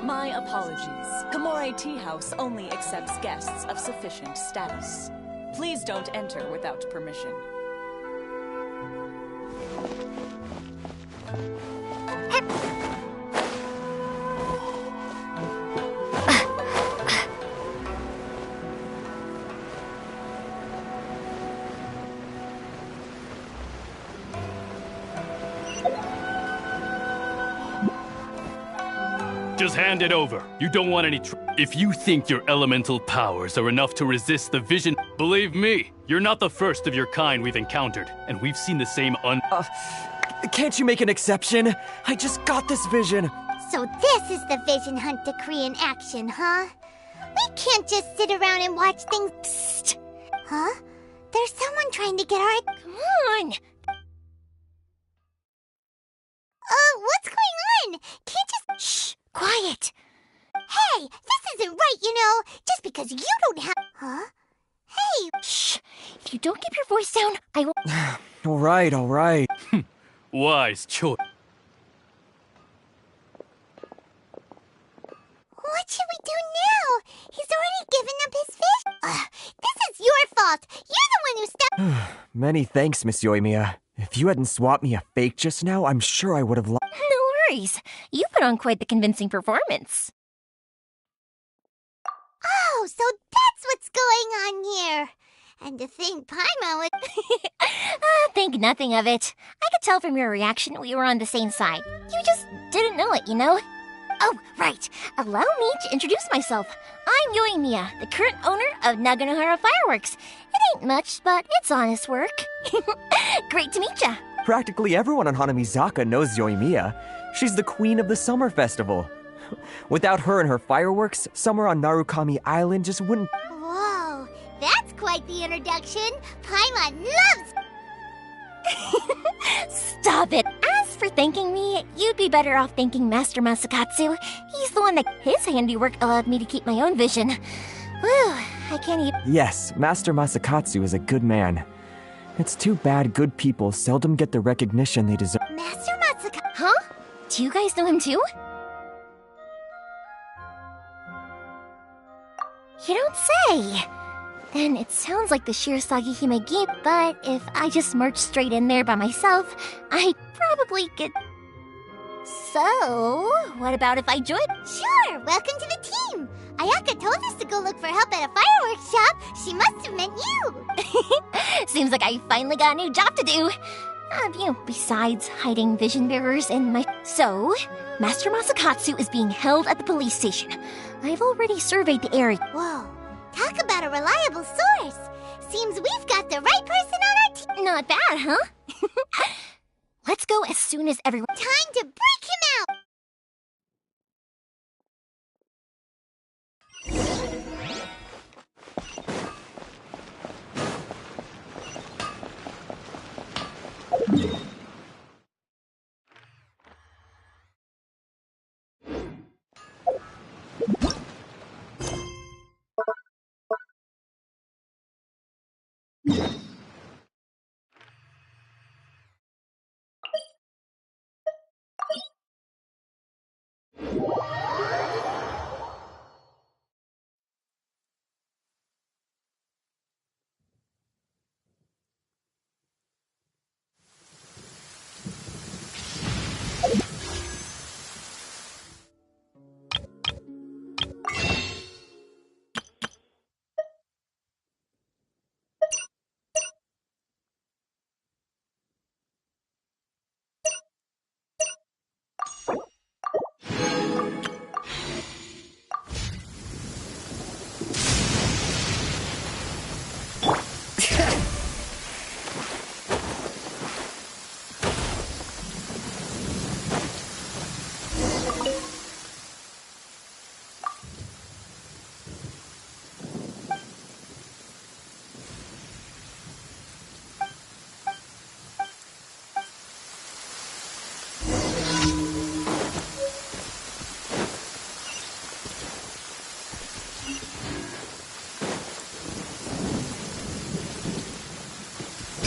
My apologies. Gamore Tea House only accepts guests of sufficient status. Please don't enter without permission. Just hand it over. You don't want any If you think your elemental powers are enough to resist the vision, believe me, you're not the first of your kind we've encountered, and we've seen the same Can't you make an exception? I just got this vision. So this is the vision hunt decree in action, huh? We can't just sit around and watch things. Psst. Huh? There's someone trying to get our... Come on! What's going on? Can't just... Shh! Quiet! Hey, this isn't right, you know. Just because you don't have... Huh? Hey! Shh! If you don't keep your voice down, I will... All right. Wise choice. What should we do now? He's already given up his fish. This is your fault. You're the one who stopped... Many thanks, Miss Yoimiya. If you hadn't swapped me a fake just now, I'm sure I would have No worries. You put on quite the convincing performance. Oh, so that's what's going on here. And to think Paimon would... Think nothing of it. I could tell from your reaction we were on the same side. You just didn't know it, you know? Oh, right. Allow me to introduce myself. I'm Yoimiya, the current owner of Naganohara Fireworks. It ain't much, but it's honest work. Great to meet ya. Practically everyone on Hanamizaka knows Yoimiya. She's the queen of the summer festival. Without her and her fireworks, summer on Narukami Island just wouldn't... Whoa, that's quite the introduction. Paimon loves... Stop it. As for thanking me, you'd be better off thanking Master Masakatsu. He's the one that his handiwork allowed me to keep my own vision. Whew, I can't even... Yes, Master Masakatsu is a good man. It's too bad good people seldom get the recognition they deserve. Master Masakatsu... Huh? Do you guys know him too? You don't say! Then it sounds like the Shirasagi Himegi, but if I just marched straight in there by myself, I'd probably get... So, what about if I joined? Sure, welcome to the team. Ayaka told us to go look for help at a fireworks shop. She must have meant you. Seems like I finally got a new job to do. Besides hiding vision bearers in my... So, Master Masakatsu is being held at the police station. I've already surveyed the area. Whoa, talk about a reliable source. Seems we've got the right person on our team. Not bad, huh? Let's go as soon as everyone... Time to break him out!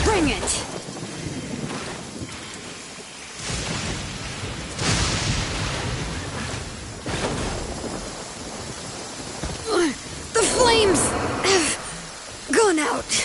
Bring it! The flames have gone out.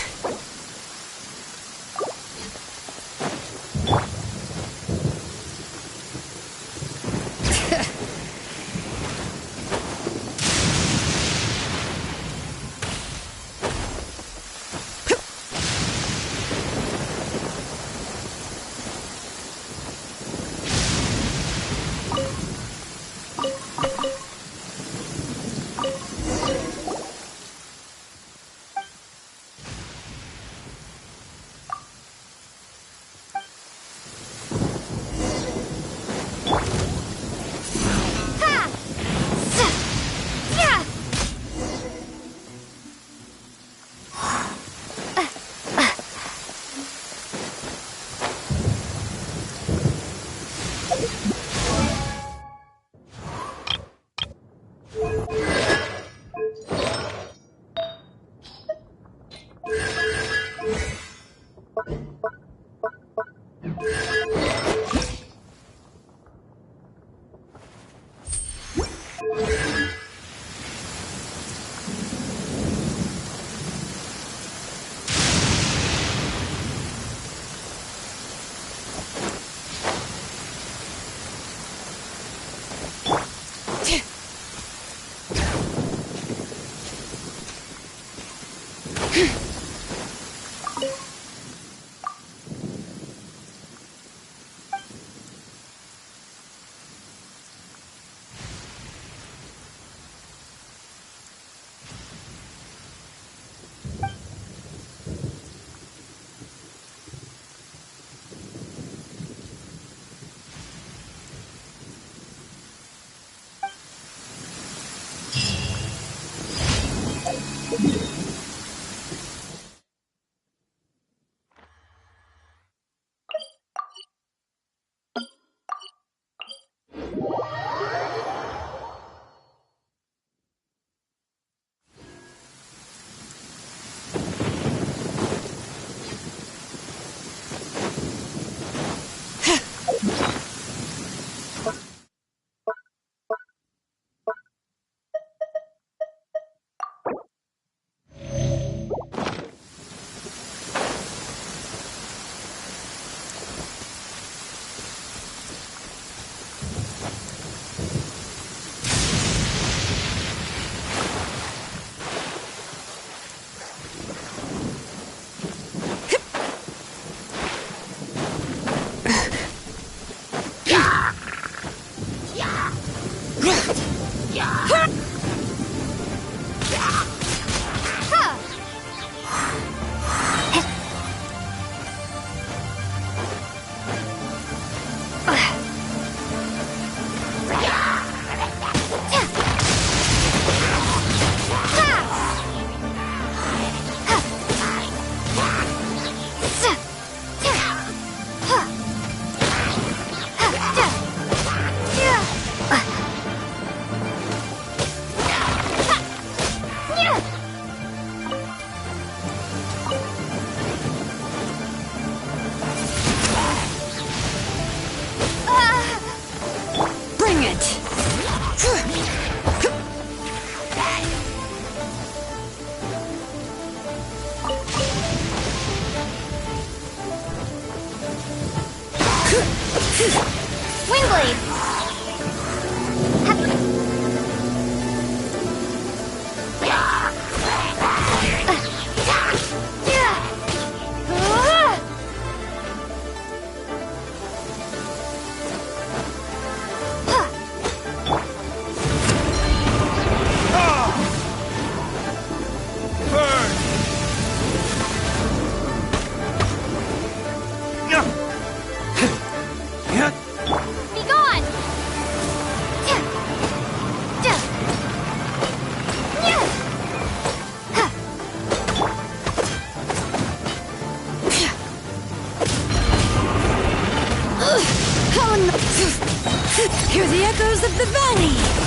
Hear the echoes of the valley!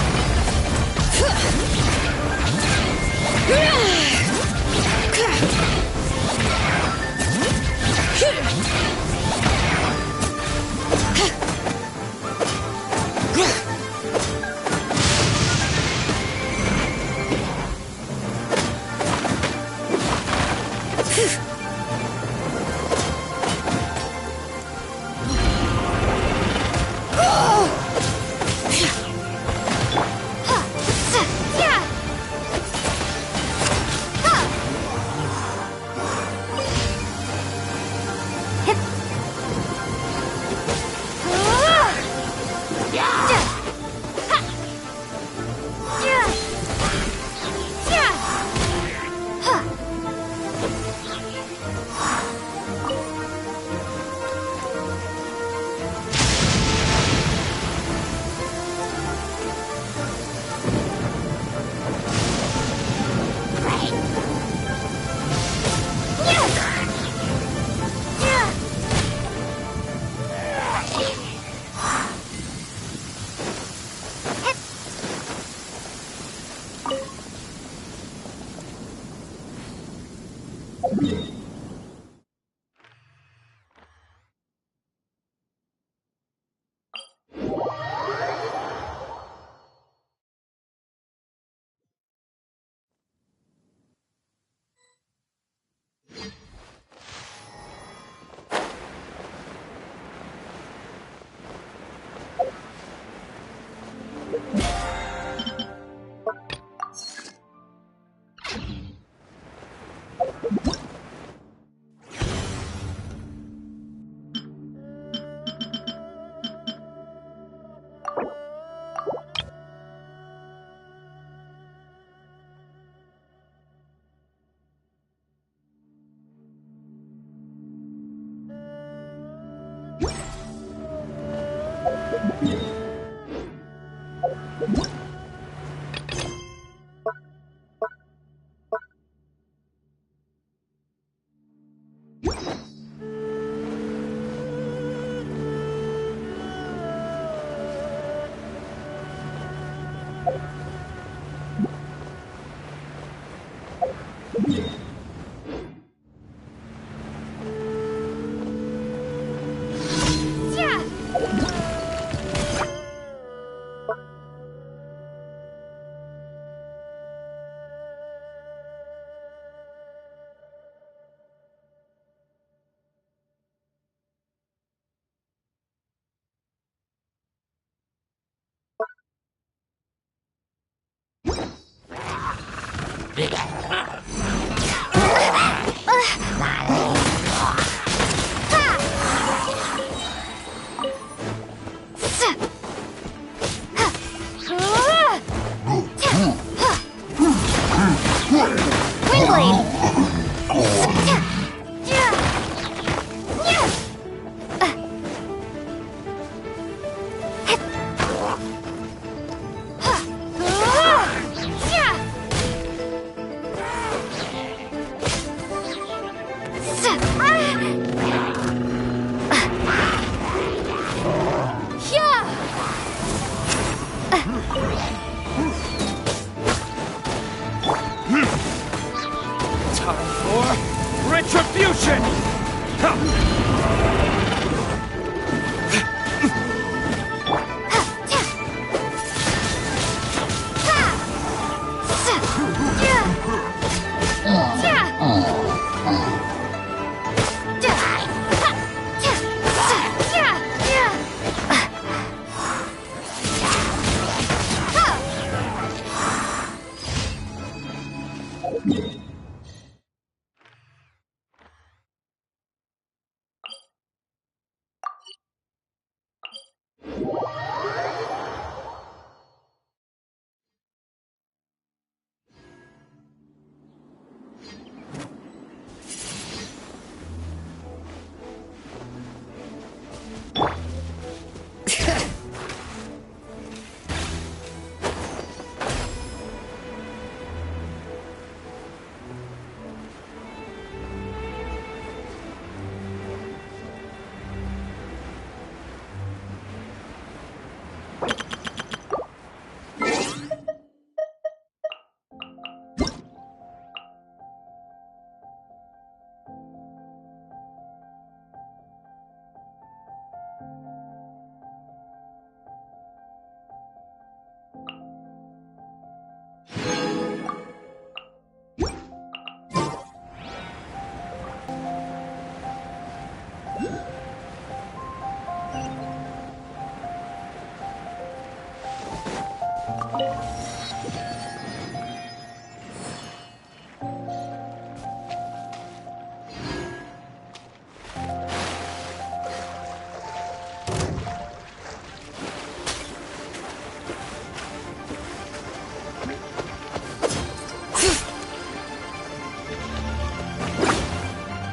Retribution!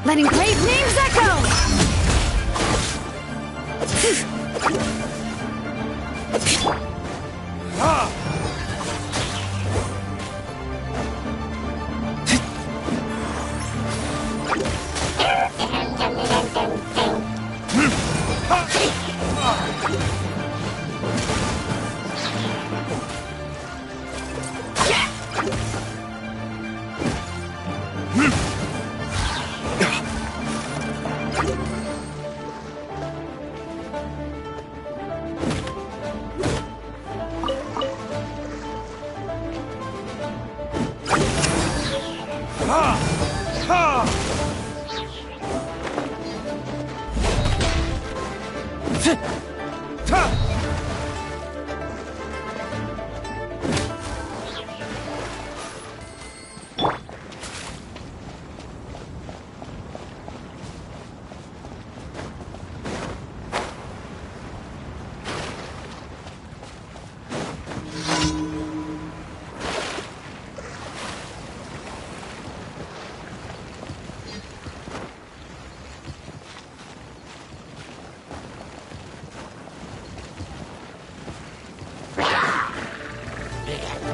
Letting great names echo!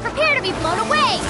Prepare to be blown away!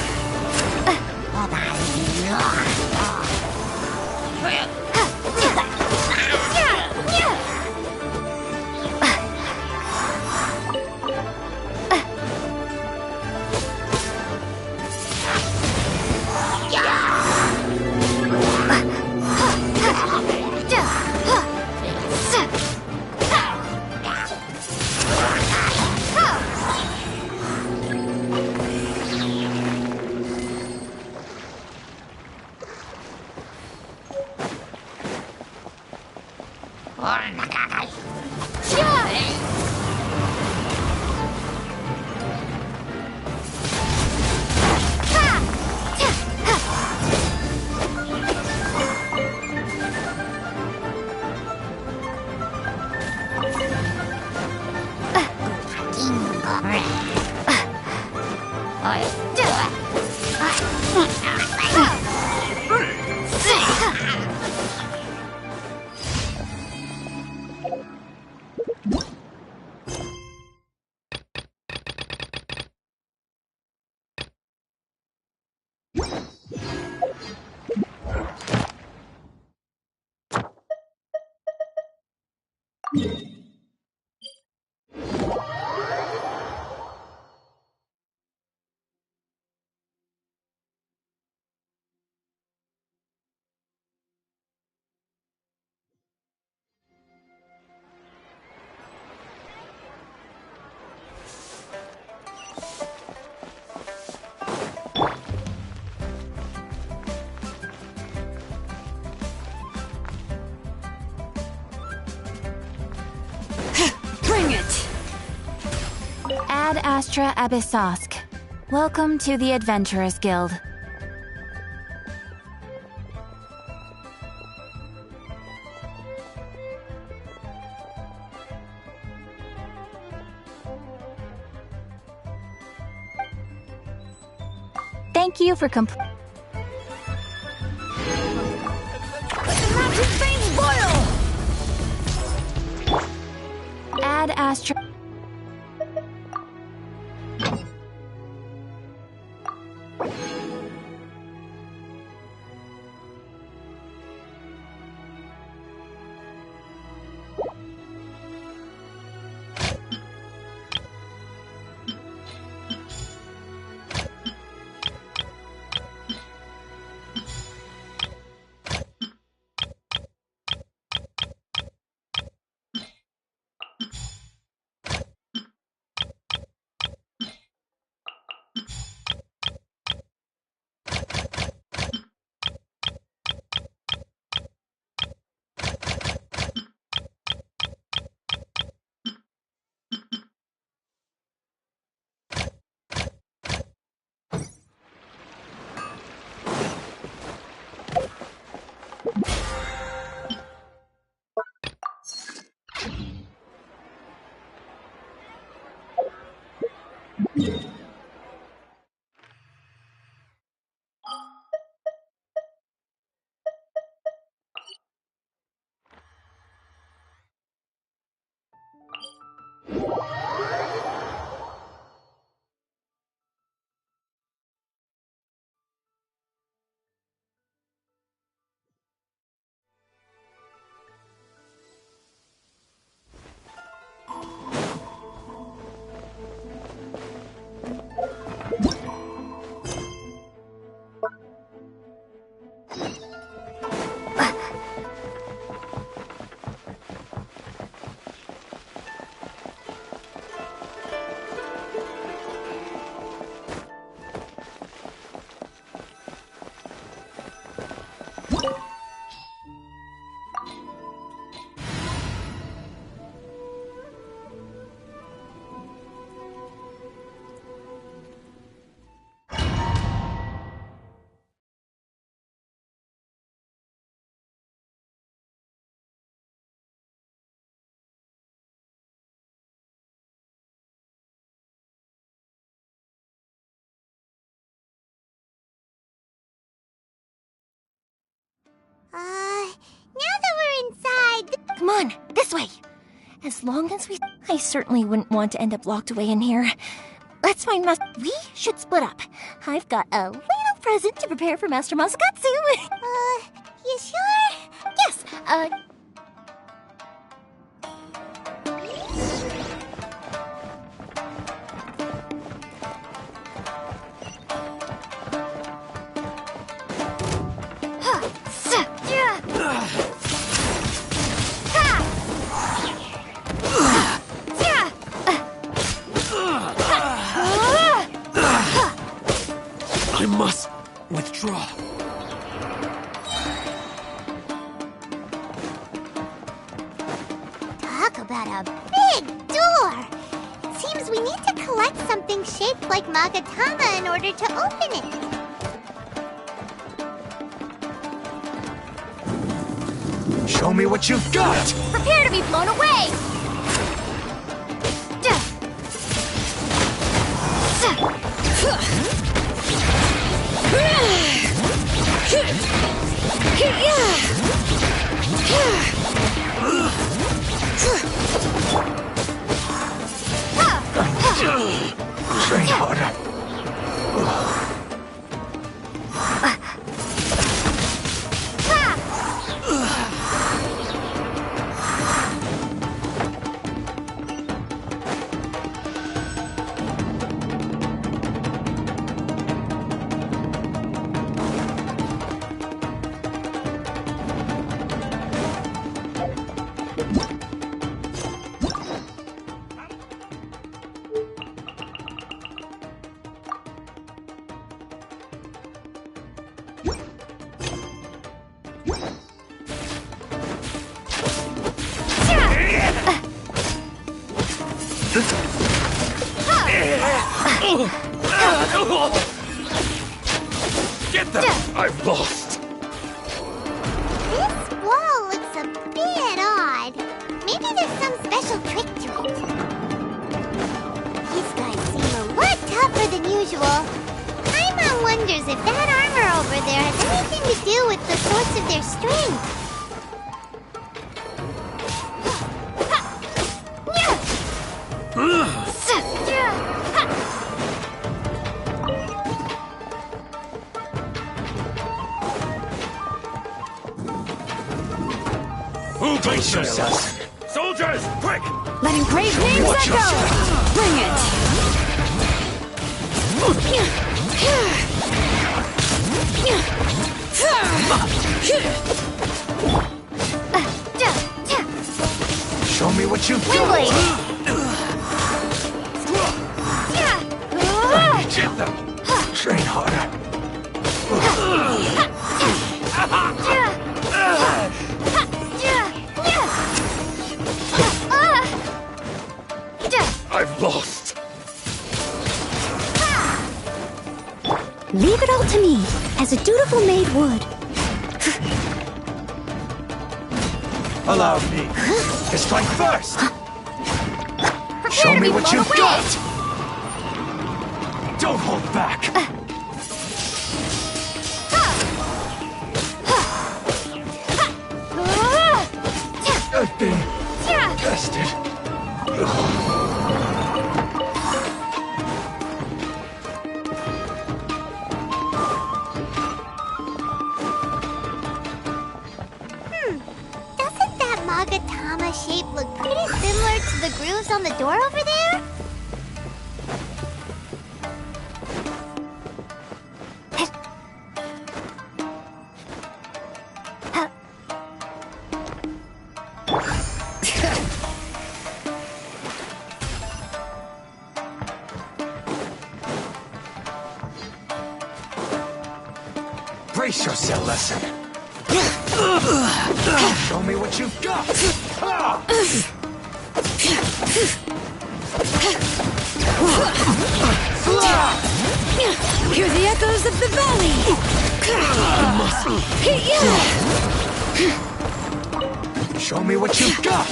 Ad Astra Abyssosk. Welcome to the Adventurers Guild. Thank you for completing. Ad Astra. Now that we're inside... Come on, this way. As long as we... I certainly wouldn't want to end up locked away in here. Let's find We should split up. I've got a little present to prepare for Master Masakatsu. You sure? Yes, I must withdraw. Talk about a big door! It seems we need to collect something shaped like Magatama in order to open it. Show me what you've got! prepare to be blown away. Train harder. Get them! I've lost. This wall looks a bit odd. Maybe there's some special trick to it. These guys seem a lot tougher than usual. Paimon wonders if that armor over there has anything to do with the source of their strength. Who brace yourselves? Soldiers, quick! Letting brave names Watch echo! yourself. Bring it! Show me what you've Windblade. got! Get them! Train harder. I've lost. Leave it all to me, as a dutiful maid would. Allow me to strike first. Show to me be what blown you've away. got. Don't hold back. I've been tested. Doesn't that Magatama shape look pretty similar to the grooves on the door over there? Brace yourself, lesson. Show me what you've got. Hear the echoes of the valley! Show me what you've got.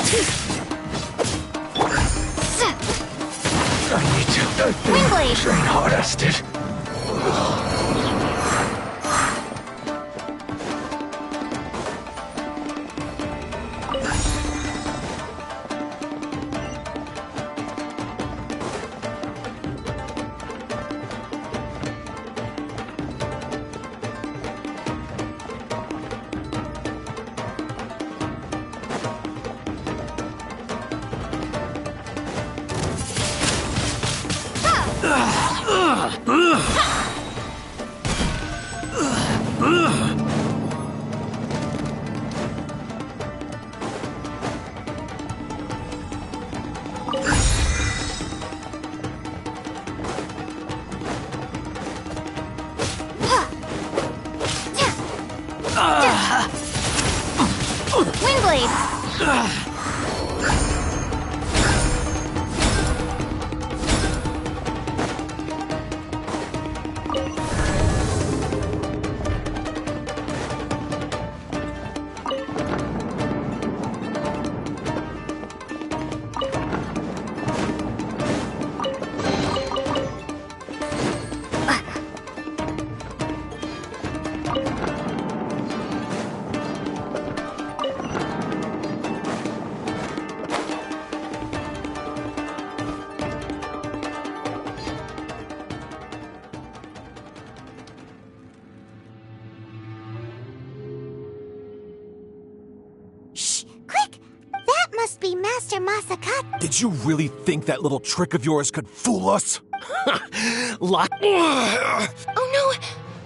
I need to Windblade. train hard, Ested. Windblade! Must be Master Masakata. Did you really think that little trick of yours could fool us? Lock. Oh no!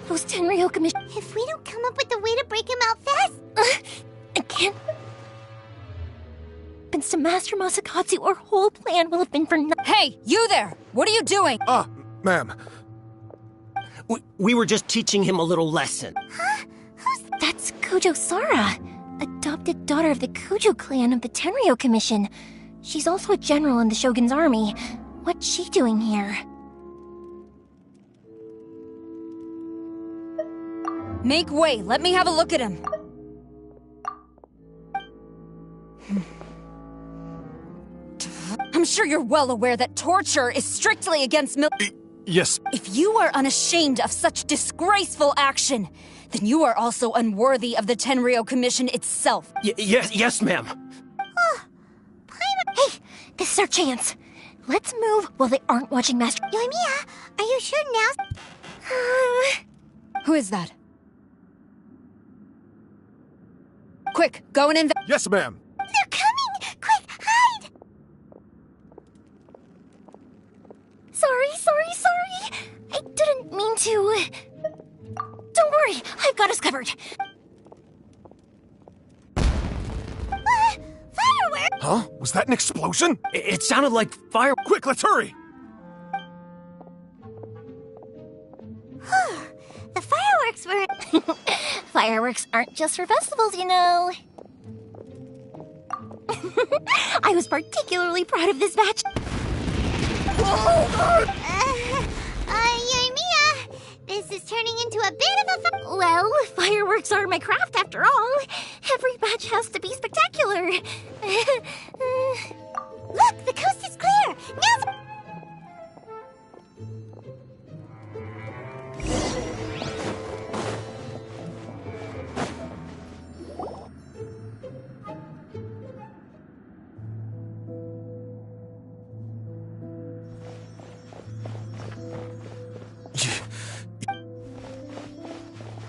Those Tenryou commission. If we don't come up with a way to break him out fast... I can't... happens to Master Masakatsu, our whole plan will have been for nothing. Hey, you there! What are you doing? Ma'am. We were just teaching him a little lesson. Huh? That's Kujo Sara, adopted daughter of the Kujo clan of the Tenryou Commission. She's also a general in the Shogun's army. What's she doing here? Make way, let me have a look at him. I'm sure you're well aware that torture is strictly against Yes. If you are unashamed of such disgraceful action, then you are also unworthy of the Tenryou Commission itself. Yes, ma'am. Hey, this is our chance. Let's move while they aren't watching Master... Yoimiya, are you sure now? Who is that? Quick, go and Yes, ma'am. They're coming! Quick, hide! Sorry. I didn't mean to... Don't worry, I've got us covered. Fireworks! Huh? Was that an explosion? It sounded like fire. Quick, let's hurry! The fireworks were... Fireworks aren't just for festivals, you know. I was particularly proud of this batch. Yoimiya, this is turning into a bit of a... Well, fireworks are my craft after all. Every batch has to be spectacular. Look, the coast is clear! Now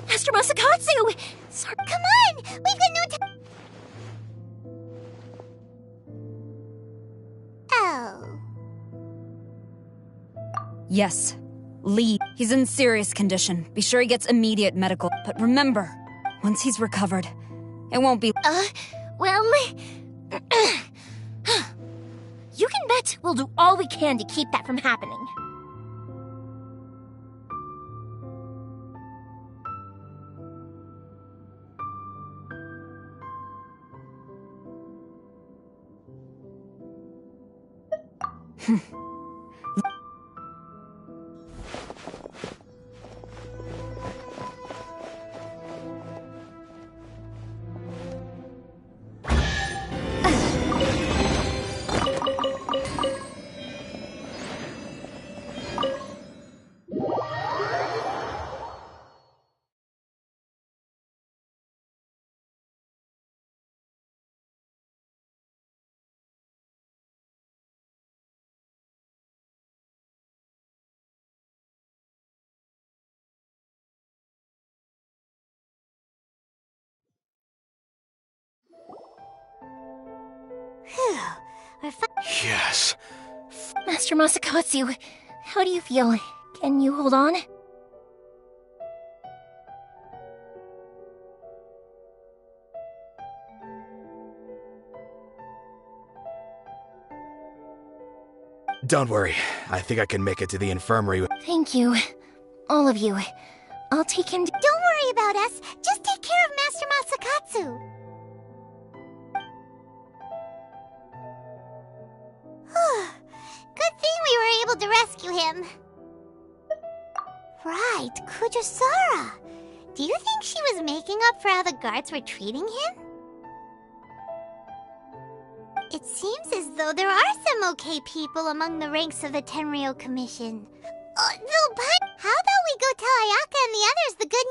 Master Masakatsu! Sorry. come on! We've got no time... Oh... Yes. Lee. He's in serious condition. Be sure he gets immediate medical. But remember, once he's recovered, it won't be... Well... You can bet we'll do all we can to keep that from happening. We're Yes. Master Masakatsu, how do you feel? Can you hold on? Don't worry. I think I can make it to the infirmary. Thank you. All of you. I'll take him to— Don't worry about us. Just take care of Master Masakatsu. Good thing we were able to rescue him. Right, Kujosara. Do you think she was making up for how the guards were treating him? It seems as though there are some okay people among the ranks of the Tenryou Commission. Though, but how about we go tell Ayaka and the others the good—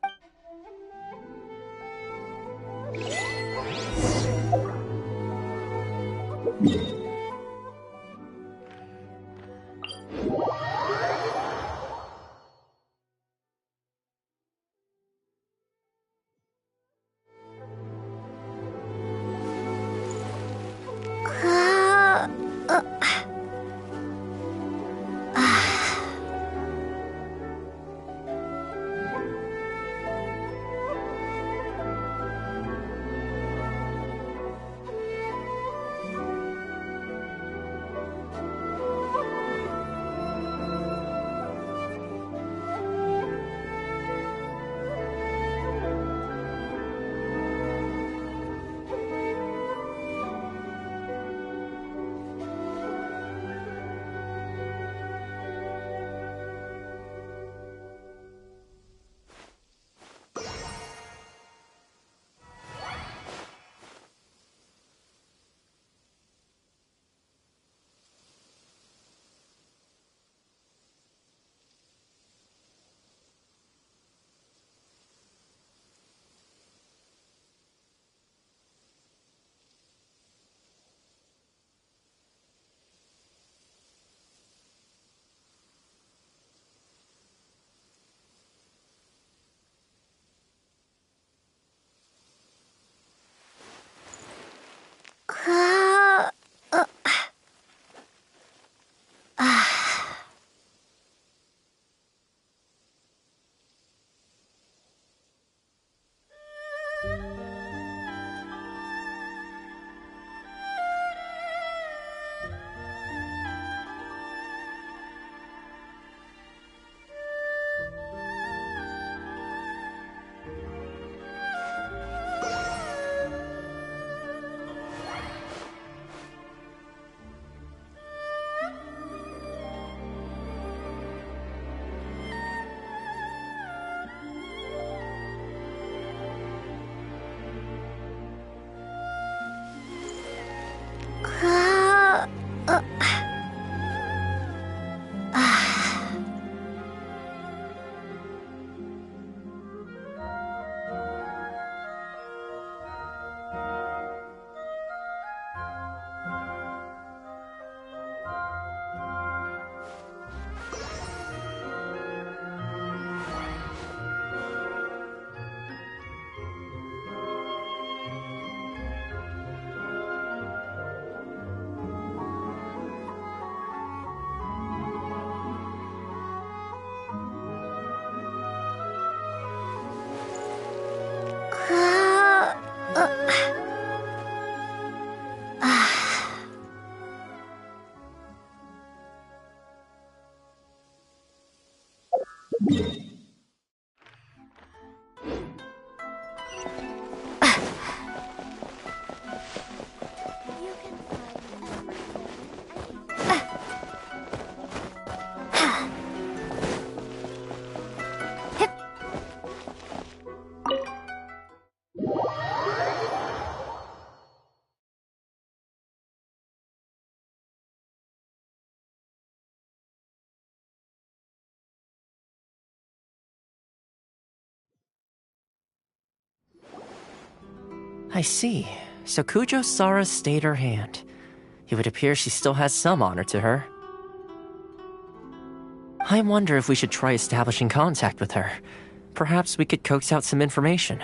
I see. So Kujo-Sara stayed her hand. It would appear she still has some honor to her. I wonder if we should try establishing contact with her. Perhaps we could coax out some information.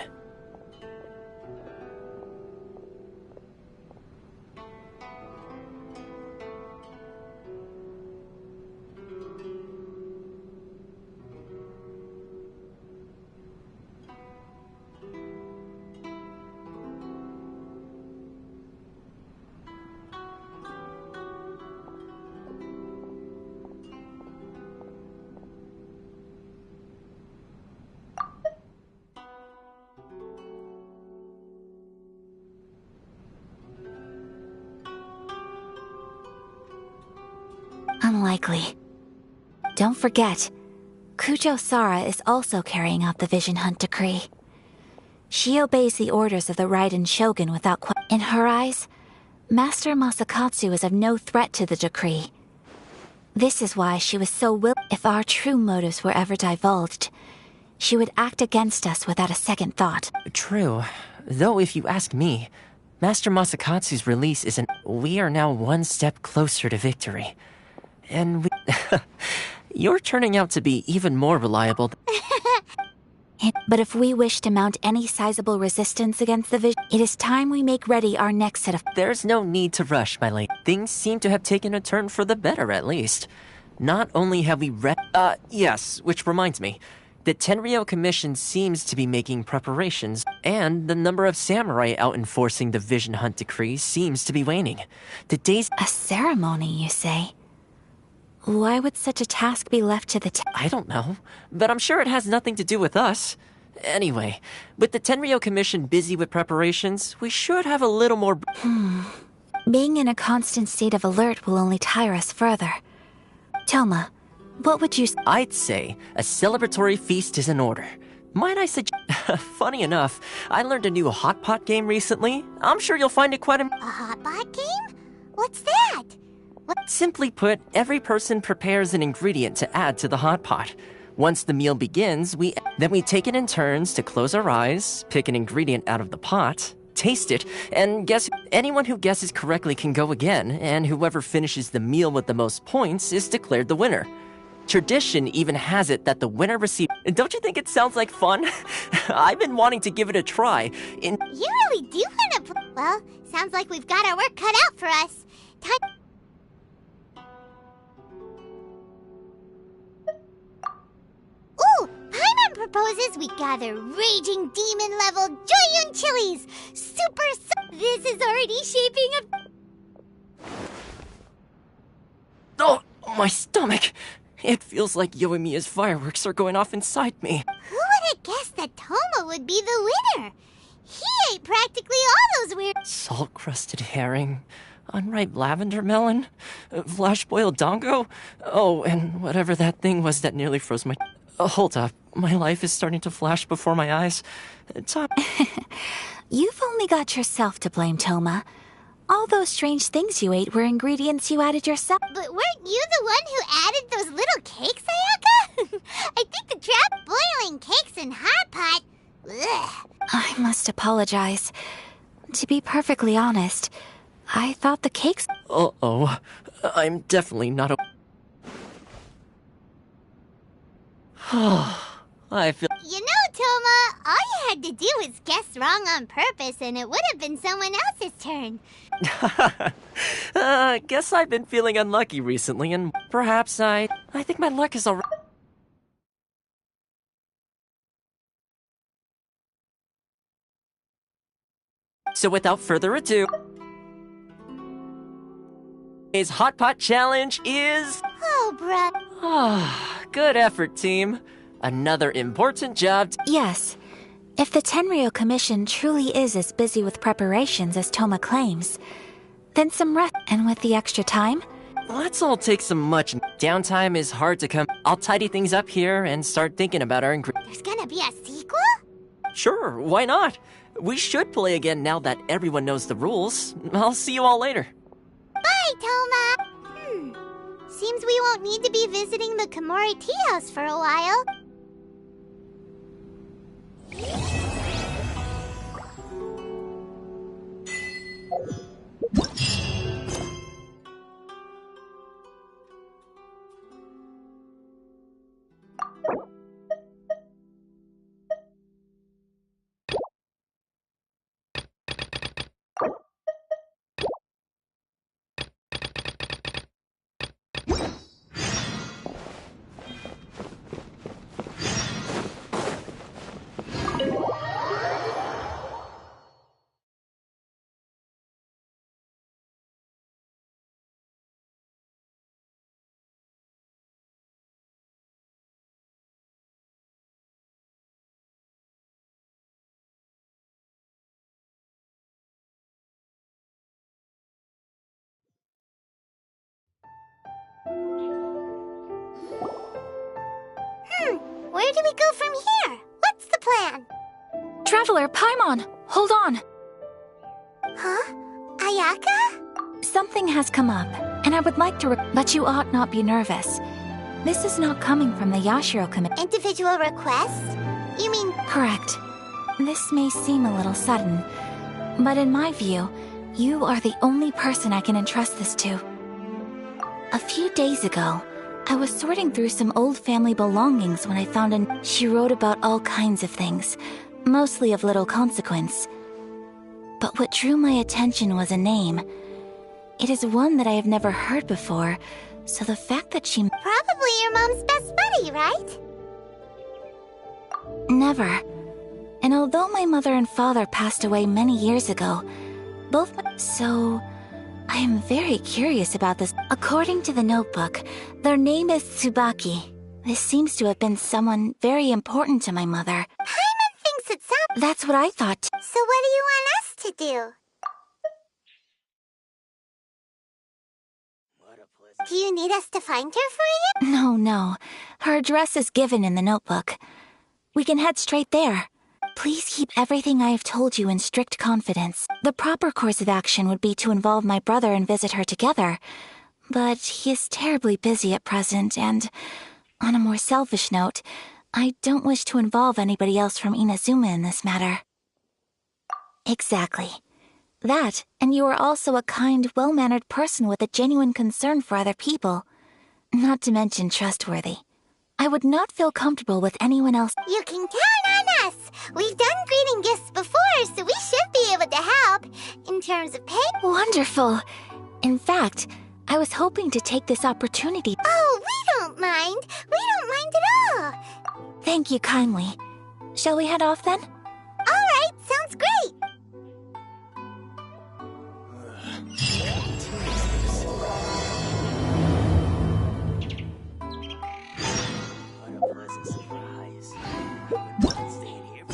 Unlikely. Don't forget, Kujo Sara is also carrying out the Vision Hunt decree. She obeys the orders of the Raiden Shogun without In her eyes, Master Masakatsu is of no threat to the decree. This is why she was so If our true motives were ever divulged, she would act against us without a second thought. True. Though if you ask me, Master Masakatsu's release isn't... We are now one step closer to victory. And we... You're turning out to be even more reliable. But if we wish to mount any sizable resistance against the Vision, it is time we make ready our next set of... There's no need to rush, my lady. Things seem to have taken a turn for the better, at least. Not only have we yes, which reminds me. The Tenryou Commission seems to be making preparations, and the number of samurai out enforcing the Vision Hunt decree seems to be waning. The days... A ceremony, you say? Why would such a task be left to the I don't know, but I'm sure it has nothing to do with us. Anyway, with the Tenryou Commission busy with preparations, we should have a little more... Being in a constant state of alert will only tire us further. Toma, what would you... I'd say a celebratory feast is in order. Might I suggest... Funny enough, I learned a new hot pot game recently. I'm sure you'll find it quite... A hot pot game? What's that? Simply put, every person prepares an ingredient to add to the hot pot. Once the meal begins, we take it in turns to close our eyes, pick an ingredient out of the pot, taste it, and guess. Anyone who guesses correctly can go again, and whoever finishes the meal with the most points is declared the winner. Tradition even has it that the winner receives... Don't you think it sounds like fun? I've been wanting to give it a try. You really do want to... Well, sounds like we've got our work cut out for us. Time... Ooh! Paimon proposes we gather raging demon-level Joyun chilies! This is already shaping up... Oh, my stomach! It feels like Yoimiya's fireworks are going off inside me. Who would have guessed that Toma would be the winner? He ate practically all those weird... Salt-crusted herring, unripe lavender melon, flash-boiled dongo. Oh, and whatever that thing was that nearly froze my... hold up. My life is starting to flash before my eyes. You've only got yourself to blame, Toma. All those strange things you ate were ingredients you added yourself. But weren't you the one who added those little cakes, Ayaka? I think the trap boiling cakes in hot pot... Ugh. I must apologize. To be perfectly honest, I thought the cakes... Uh-oh. I'm definitely not I feel... You know, Toma, all you had to do was guess wrong on purpose and it would have been someone else's turn. Guess I've been feeling unlucky recently, and perhaps I think my luck is alright. So without further ado, today's Hot Pot Challenge is... Oh, bruh. Good effort, team. Another important job. Yes. If the Tenryou Commission truly is as busy with preparations as Toma claims, then some rest. And with the extra time? Let's all take some much... Downtime is hard to come. I'll tidy things up here and start thinking about our ingredients. There's gonna be a sequel? Sure, why not? We should play again now that everyone knows the rules. I'll see you all later. Bye, Toma! Seems we won't need to be visiting the Komori Tea House for a while. where do we go from here? What's the plan? Traveler, Paimon, hold on. Huh? Ayaka? Something has come up, and I would like to but you ought not be nervous. This is not coming from the Yashiro Committee. Individual requests? You mean... Correct. This may seem a little sudden, but in my view, you are the only person I can entrust this to. A few days ago, I was sorting through some old family belongings when I found she wrote about all kinds of things, mostly of little consequence. But what drew my attention was a name. It is one that I have never heard before, so the fact that she... Probably your mom's best buddy, right? Never. And although my mother and father passed away many years ago, both so... I am very curious about this. According to the notebook, their name is Tsubaki. This seems to have been someone very important to my mother. Paimon thinks it sounds... That's what I thought. So what do you want us to do? Do you need us to find her for you? No. Her address is given in the notebook. We can head straight there. Please keep everything I have told you in strict confidence. The proper course of action would be to involve my brother and visit her together. But he is terribly busy at present, and on a more selfish note, I don't wish to involve anybody else from Inazuma in this matter. Exactly. That, and you are also a kind, well-mannered person with a genuine concern for other people. Not to mention trustworthy. I would not feel comfortable with anyone else. You can count on us! We've done greeting gifts before, so we should be able to help. In terms of pay... Wonderful! In fact, I was hoping to take this opportunity... Oh, we don't mind! We don't mind at all! Thank you kindly. Shall we head off then? Alright, sounds great! What a pleasant surprise. I wouldn't mind staying here.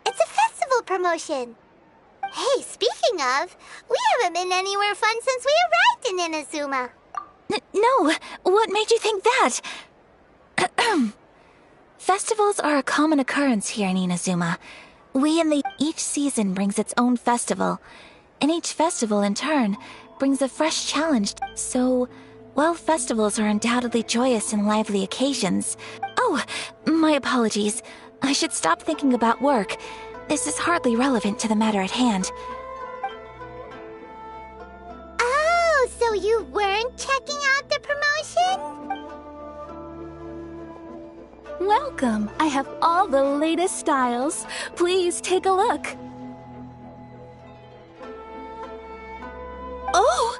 It's a festival promotion. Hey, speaking of, we haven't been anywhere fun since we arrived in Inazuma. No, what made you think that? Festivals are a common occurrence here in Inazuma. Each season brings its own festival, and each festival, in turn, brings a fresh challenge. So, while festivals are undoubtedly joyous and lively occasions... Oh, my apologies. I should stop thinking about work. This is hardly relevant to the matter at hand. Oh, so you weren't checking out the promotion? Welcome. I have all the latest styles. Please take a look. Oh,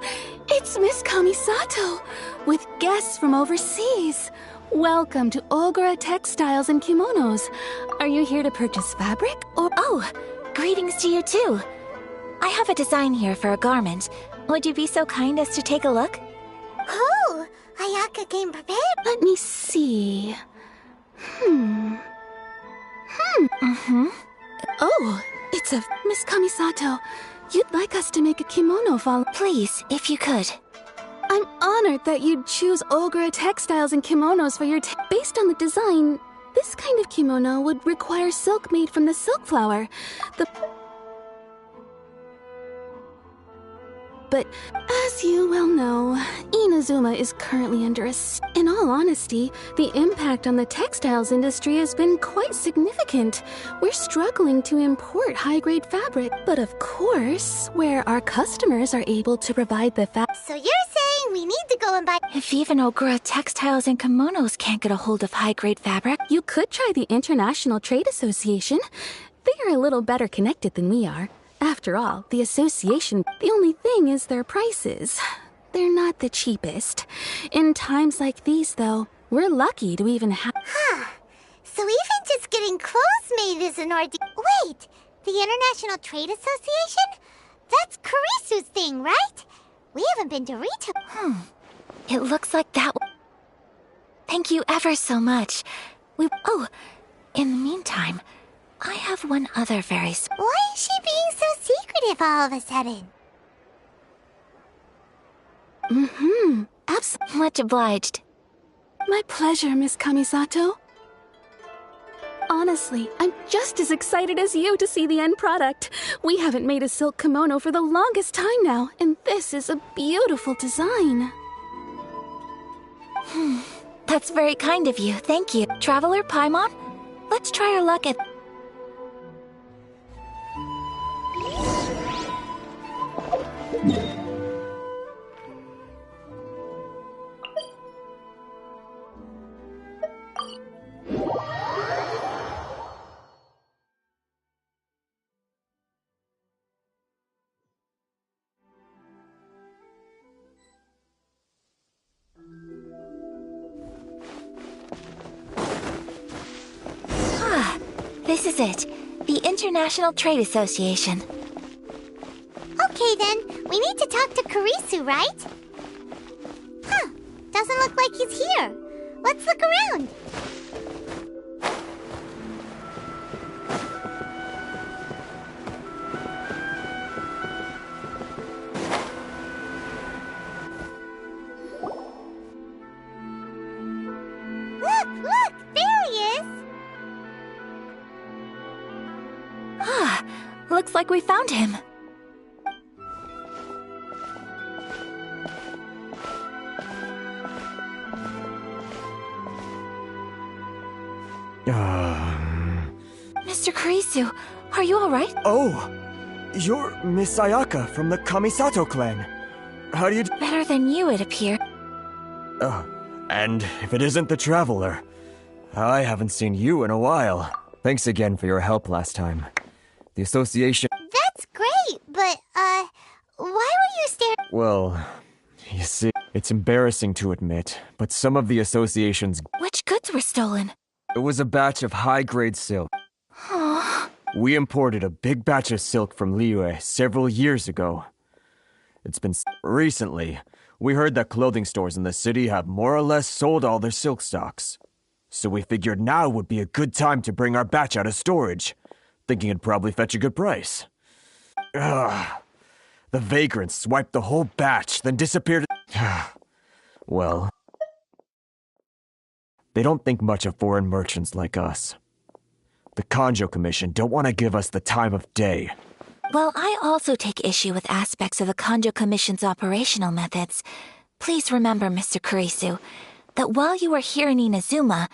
it's It's Miss Kamisato, with guests from overseas. Welcome to Ogura Textiles and Kimonos. Are you here to purchase fabric or... Oh, greetings to you too. I have a design here for a garment. Would you be so kind as to take a look? Oh, Ayaka came prepared. Let me see. Oh, it's a... Miss Kamisato, you'd like us to make a kimono follow... Please, if you could. I'm honored that you'd choose Ogura Textiles and Kimonos for your... Based on the design, this kind of kimono would require silk made from the silk flower. But as you well know, Inazuma is currently under In all honesty, the impact on the textiles industry has been quite significant. We're struggling to import high-grade fabric, but of course, where our customers are able to provide the So you're saying we need to go and buy... If even Ogura Textiles and Kimonos can't get a hold of high-grade fabric... You could try the International Trade Association. They are a little better connected than we are. After all, the association... The only thing is their prices. They're not the cheapest. In times like these, though, we're lucky to even have... So even just getting clothes made is an ordeal. Wait, the International Trade Association? That's Kurisu's thing, right? We haven't been to retail. It looks like that... Thank you ever so much. Oh, in the meantime, I have one other very... Why is she being so secretive all of a sudden? Absolutely. Much obliged. My pleasure, Miss Kamisato. Honestly, I'm just as excited as you to see the end product. We haven't made a silk kimono for the longest time now, and this is a beautiful design. That's very kind of you, thank you. Traveler Paimon, let's try our luck at... This is it. The International Trade Association. Okay then, we need to talk to Kurisu, right? Doesn't look like he's here. Let's look around. Look, there he is. Looks like we found him. Mr. Kurisu, are you alright? Oh, you're Miss Ayaka from the Kamisato clan. How do you... Better than you, it appears. And if it isn't the Traveler, I haven't seen you in a while. Thanks again for your help last time. The association... That's great, but, why were you staring... Well, you see, it's embarrassing to admit, but some of the association's... Which goods were stolen? It was a batch of high-grade silk. We imported a big batch of silk from Liyue several years ago. It's been... Recently, we heard that clothing stores in the city have more or less sold all their silk stocks. So we figured now would be a good time to bring our batch out of storage, thinking it'd probably fetch a good price. The vagrants swiped the whole batch, then disappeared... Well... They don't think much of foreign merchants like us. The Kanjo Commission don't want to give us the time of day. Well, I also take issue with aspects of the Kanjo Commission's operational methods. Please remember, Mr. Kurisu, that while you were here in Inazuma...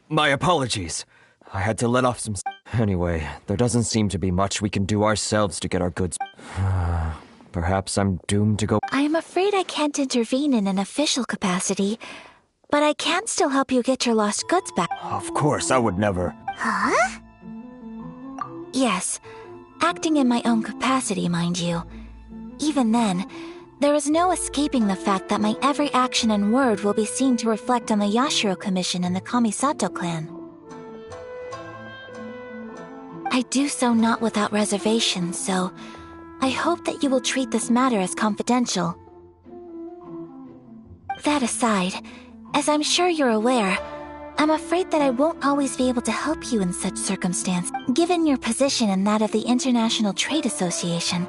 My apologies. I had to let off some... Anyway, there doesn't seem to be much we can do ourselves to get our goods... Perhaps I'm doomed to go... I am afraid I can't intervene in an official capacity, but I can still help you get your lost goods back. Of course, I would never... Huh? Yes, acting in my own capacity, mind you. Even then, There is no escaping the fact that my every action and word will be seen to reflect on the Yashiro Commission and the Kamisato clan. I do so not without reservation, so I hope that you will treat this matter as confidential. That aside, as I'm sure you're aware, I'm afraid that I won't always be able to help you in such circumstance. Given your position and that of the International Trade Association,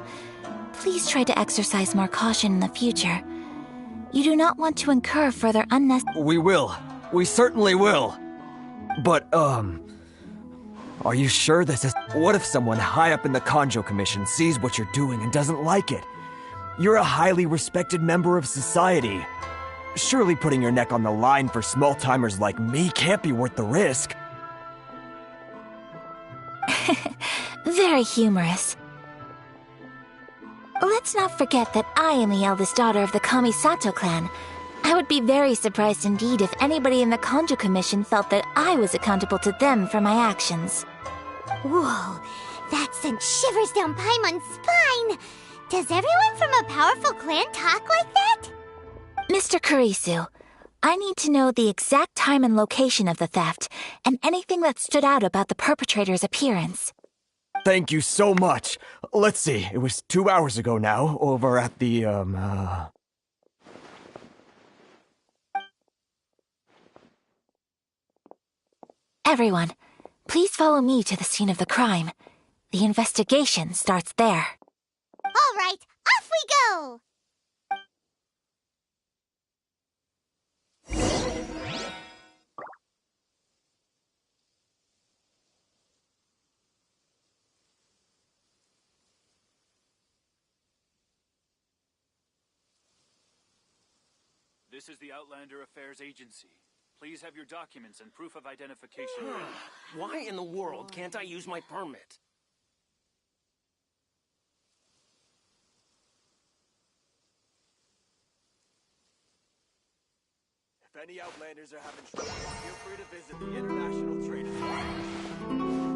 please try to exercise more caution in the future. You do not want to incur further unnecessary— We will. We certainly will. But, are you sure this is— What if someone high up in the Kanjo Commission sees what you're doing and doesn't like it? You're a highly respected member of society. Surely putting your neck on the line for small-timers like me can't be worth the risk. Very humorous. Let's not forget that I am the eldest daughter of the Kamisato clan. I would be very surprised indeed if anybody in the Kanjo Commission felt that I was accountable to them for my actions. Whoa, that sent shivers down Paimon's spine! Does everyone from a powerful clan talk like that? Mr. Kurisu, I need to know the exact time and location of the theft, and anything that stood out about the perpetrator's appearance. Thank you so much. Let's see, it was 2 hours ago now, over at the, Everyone, please follow me to the scene of the crime. The investigation starts there. All right, off we go! This is the Outlander Affairs Agency. Please have your documents and proof of identification. Why in the world can't I use my permit? If any Outlanders are having trouble, feel free to visit the International Trade Association.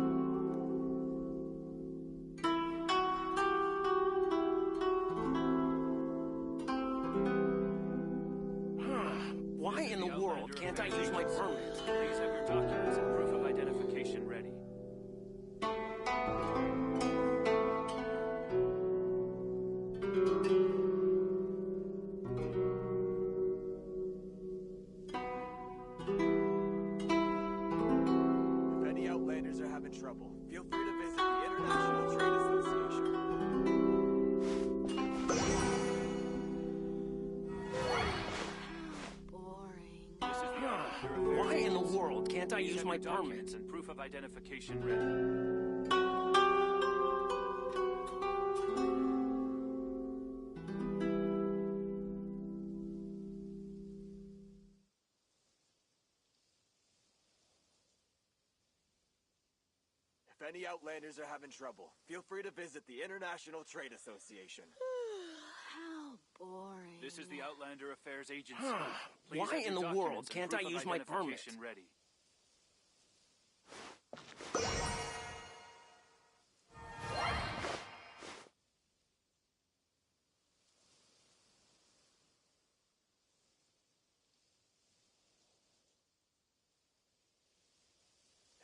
Why in the world can't I use my permit? Please have your documents and proof of identification ready. If any Outlanders are having trouble, feel free to visit the International Trade Association. Why in the world can't I use my permit? Documents and proof of identification ready. If any Outlanders are having trouble, feel free to visit the International Trade Association. How boring. This is the Outlander Affairs Agency. Please Why have in your the documents world and can't proof I of use my permit? identification ready.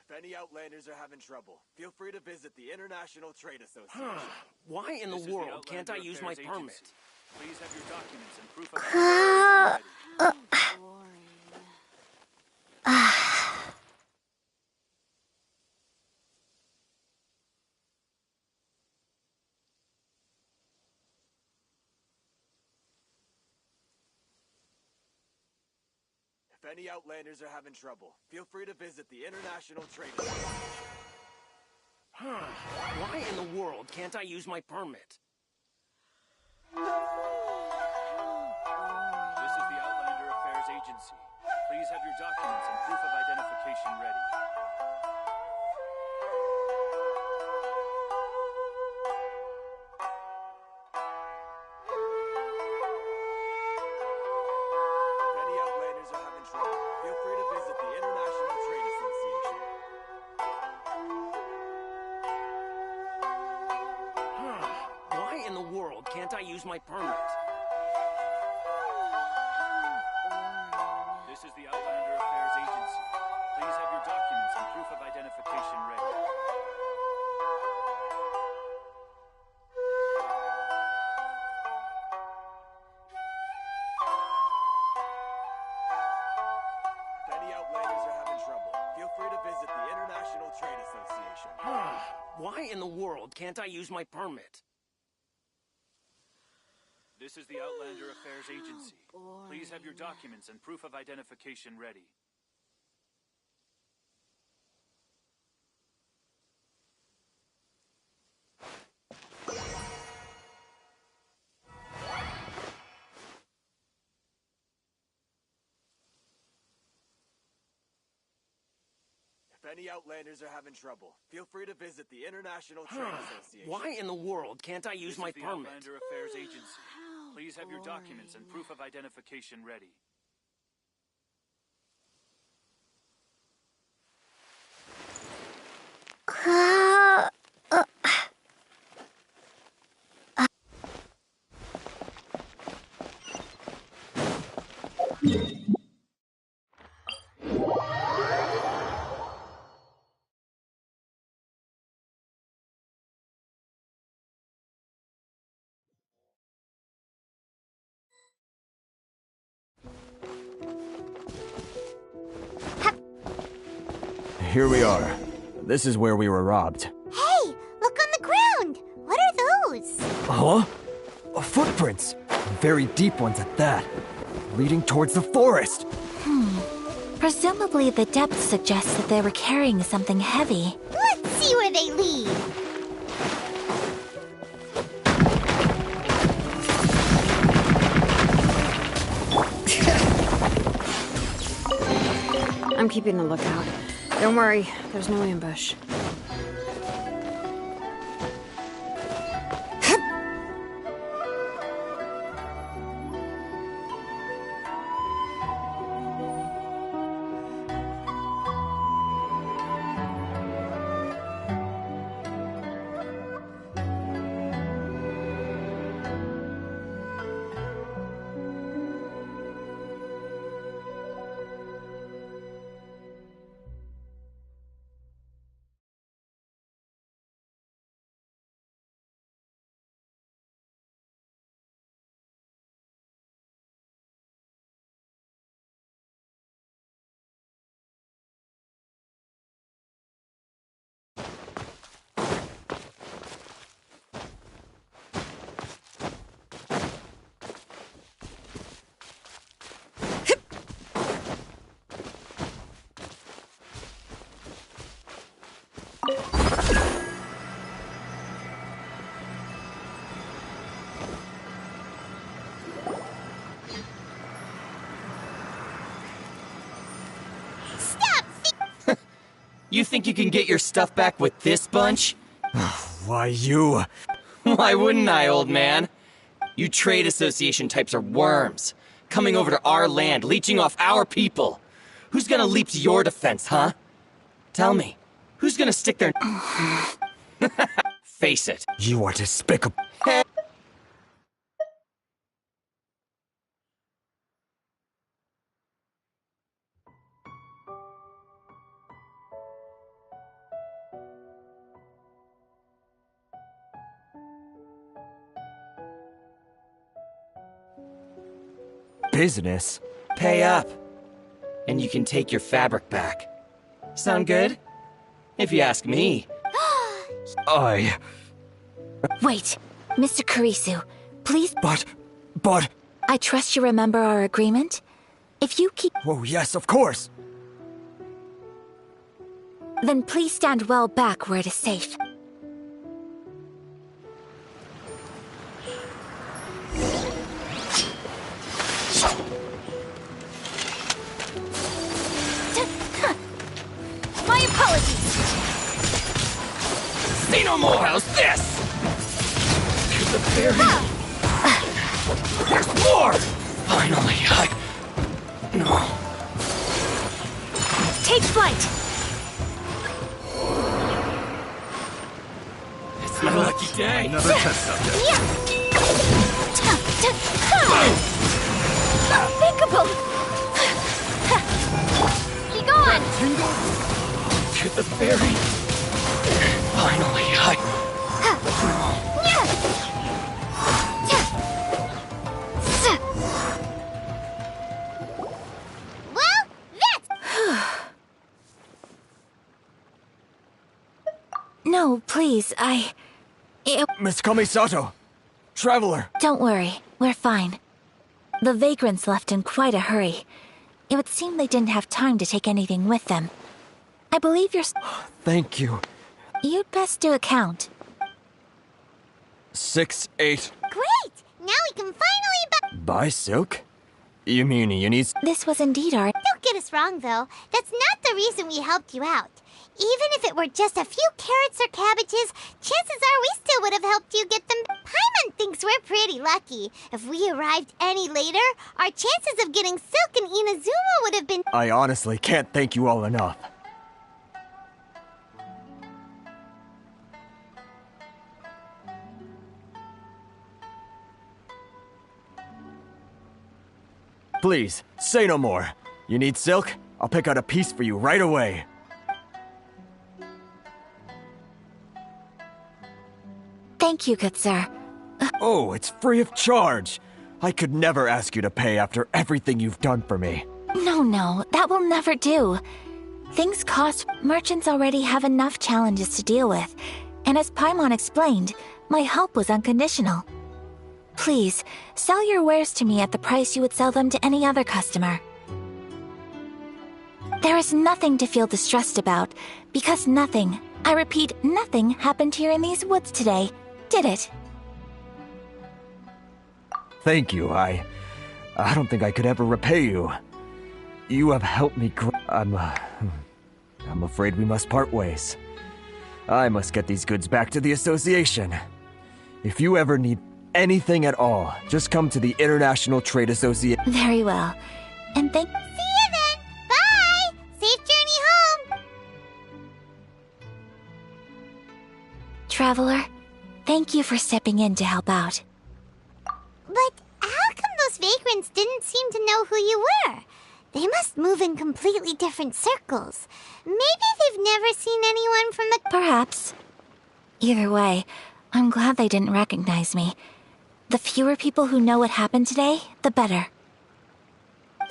If any Outlanders are having trouble, feel free to visit the International Trade Association. Why in This the is world can't I Outlander use my Affairs permit? Agency. Please have your documents and proof of identification ready. Boring. If any Outlanders are having trouble, feel free to visit the International Trade Association. Why in the world can't I use my permit? This is the Outlander Affairs Agency. Please have your documents and proof of identification ready. If any Outlanders are having trouble, feel free to visit the International Trade Association. Why in the world can't I use my permit? Why in the world can't I use my permit? This is the Outlander Affairs Agency. Please have your documents and proof of identification ready. If any Outlanders are having trouble, feel free to visit the International Trade Association. Why in the world can't I use my This is the permit? Outlander Affairs Agency. Please have your documents and proof of identification ready. Here we are. This is where we were robbed. Hey, look on the ground! What are those? Huh? Footprints! Very deep ones at that. Leading towards the forest! Presumably the depth suggests that they were carrying something heavy. Let's see where they lead. I'm keeping a lookout. Don't worry, there's no ambush. You think you can get your stuff back with this bunch? Why you? Why wouldn't I, old man? You trade association types are worms. Coming over to our land, leeching off our people. Who's gonna leap to your defense, huh? Tell me, who's gonna stick their... Face it. You are despicable. Business? Pay up. And you can take your fabric back. Sound good? If you ask me. Wait, Mr. Kurisu, please... But... I trust you remember our agreement? If you keep... Oh, yes, of course! Then please stand well back where it is safe. My apologies! Say no more! How's this? The berry. There's more! Finally, No. Take flight! It's my lucky day. Another test subject. Unthinkable! Be gone! To the berry. Finally, Well, that's... No, please. Please, Miss Kamisato! Traveler! Don't worry, we're fine. The vagrants left in quite a hurry. It would seem they didn't have time to take anything with them. I believe you're... Thank you. You'd best do a count. 6, 8. Great! Now we can finally Buy silk? You mean you need... This was indeed our... Don't get us wrong, though. That's not the reason we helped you out. Even if it were just a few carrots or cabbages, chances are we still would have helped you get them. Paimon thinks we're pretty lucky. If we arrived any later, our chances of getting silk in Inazuma would have been... I honestly can't thank you all enough. Please, say no more. You need silk? I'll pick out a piece for you right away. Thank you, good sir. Oh, it's free of charge. I could never ask you to pay after everything you've done for me. No, that will never do. Things cost. Merchants already have enough challenges to deal with. And as Paimon explained, my help was unconditional. Please, sell your wares to me at the price you would sell them to any other customer. There is nothing to feel distressed about, because nothing, I repeat, nothing happened here in these woods today, did it? Thank you, I don't think I could ever repay you. You have helped me I'm afraid we must part ways. I must get these goods back to the association. If you ever need anything at all, just come to the International Trade Association. Very well. And thank... See you then! Bye! Safe journey home! Traveler, thank you for stepping in to help out. But how come those vagrants didn't seem to know who you were? They must move in completely different circles. Maybe they've never seen anyone from the... Perhaps. Either way, I'm glad they didn't recognize me. The fewer people who know what happened today, the better.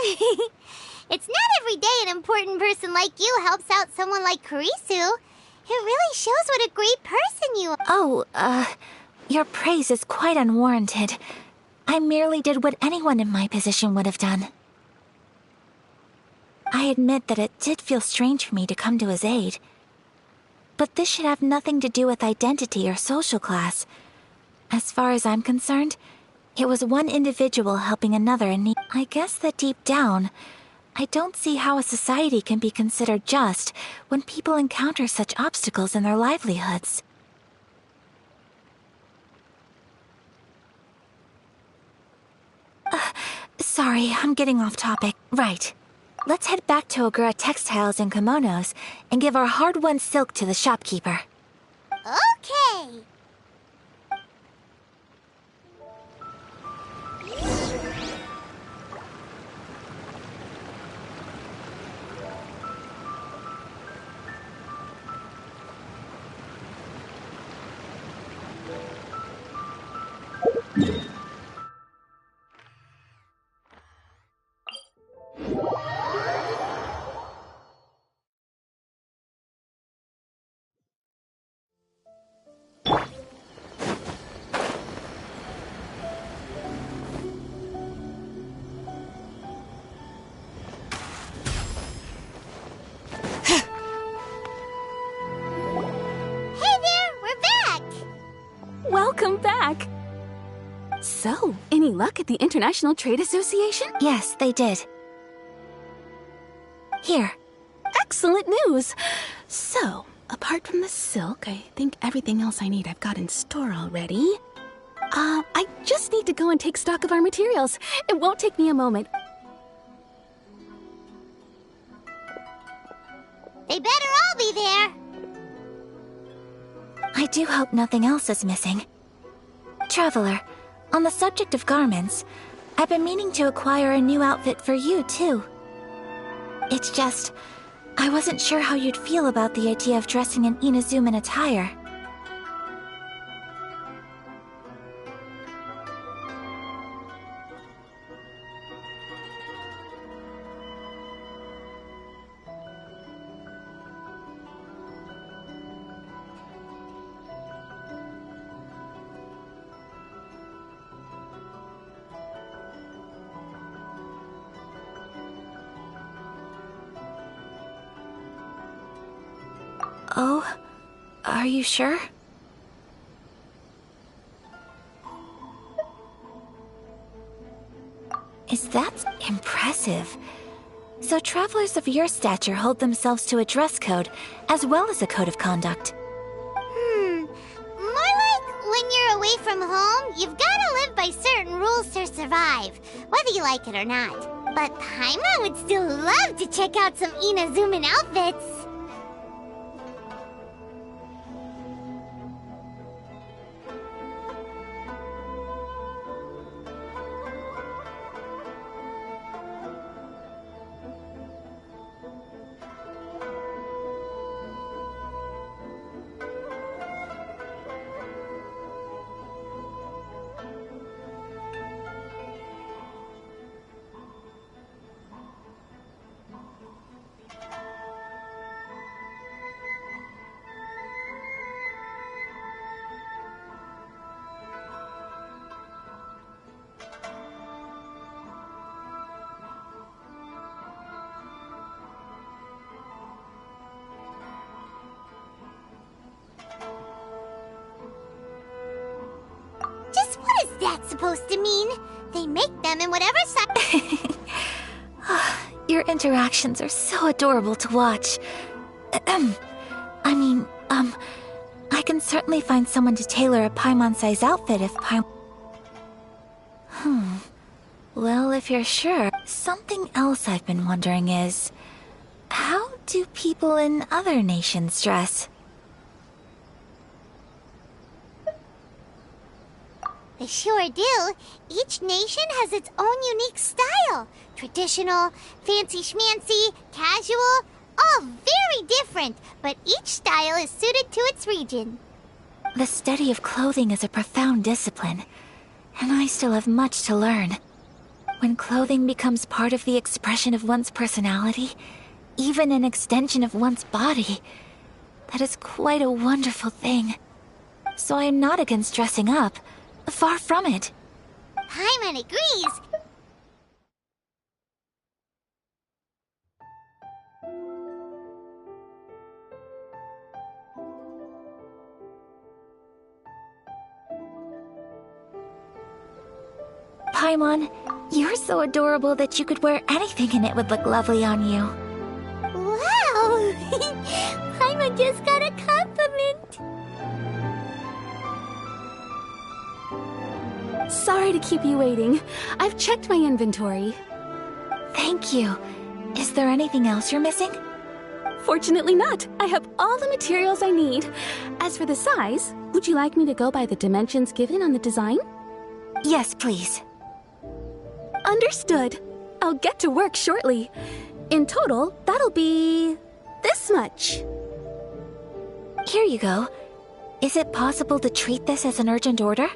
It's not every day an important person like you helps out someone like Kurisu. It really shows what a great person you are. Oh, your praise is quite unwarranted. I merely did what anyone in my position would have done. I admit that it did feel strange for me to come to his aid. But this should have nothing to do with identity or social class. As far as I'm concerned, it was one individual helping another in need. I guess that deep down, I don't see how a society can be considered just when people encounter such obstacles in their livelihoods. Sorry, I'm getting off topic. Right. Let's head back to Ogura Textiles and Kimonos and give our hard-won silk to the shopkeeper. Okay! Welcome back! So, any luck at the International Trade Association? Yes, they did. Here. Excellent news! So, apart from the silk, I think everything else I need I've got in store already. I just need to go and take stock of our materials. It won't take me a moment. They better all be there! I do hope nothing else is missing. Traveler, on the subject of garments, I've been meaning to acquire a new outfit for you, too. It's just, I wasn't sure how you'd feel about the idea of dressing in Inazuman attire. Oh? Are you sure? Is that impressive? So travelers of your stature hold themselves to a dress code, as well as a code of conduct. More like when you're away from home, you've gotta live by certain rules to survive, whether you like it or not. But Paimon would still love to check out some Inazuman outfits. That's supposed to mean they make them in whatever size. Your interactions are so adorable to watch. I can certainly find someone to tailor a Paimon-size outfit if Well, if you're sure, something else I've been wondering is, how do people in other nations dress? They sure do. Each nation has its own unique style. Traditional, fancy schmancy, casual, all very different, but each style is suited to its region. The study of clothing is a profound discipline, and I still have much to learn. When clothing becomes part of the expression of one's personality, even an extension of one's body, that is quite a wonderful thing. So I am not against dressing up. Far from it. Paimon agrees. Paimon, you're so adorable that you could wear anything and it would look lovely on you. Wow! Paimon just got a compliment. Sorry to keep you waiting. I've checked my inventory. Thank you. Is there anything else you're missing? Fortunately not. I have all the materials I need. As for the size, would you like me to go by the dimensions given on the design? Yes, please. Understood. I'll get to work shortly. In total, that'll be this much. Here you go. Is it possible to treat this as an urgent order?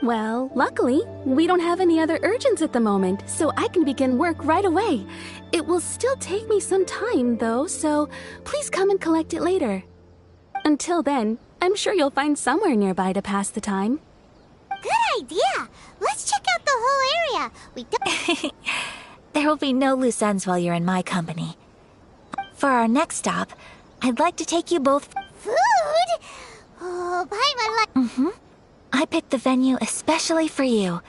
Well, luckily, we don't have any other urgents at the moment, so I can begin work right away. It will still take me some time, though, so please come and collect it later. Until then, I'm sure you'll find somewhere nearby to pass the time. Good idea! Let's check out the whole area. We don't... There will be no loose ends while you're in my company. For our next stop, I'd like to take you both... Food? Oh, Paimon like... I picked the venue especially for you.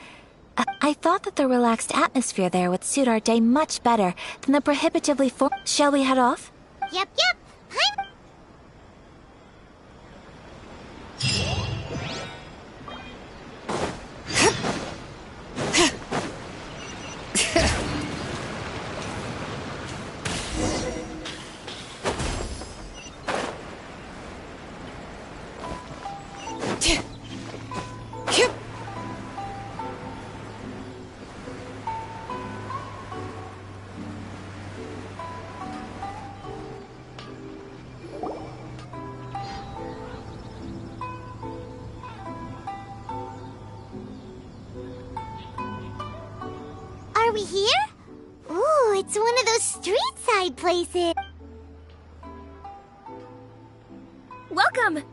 I thought that the relaxed atmosphere there would suit our day much better than the prohibitively Shall we head off? Yep. Are we here? Ooh, it's one of those street-side places. Welcome!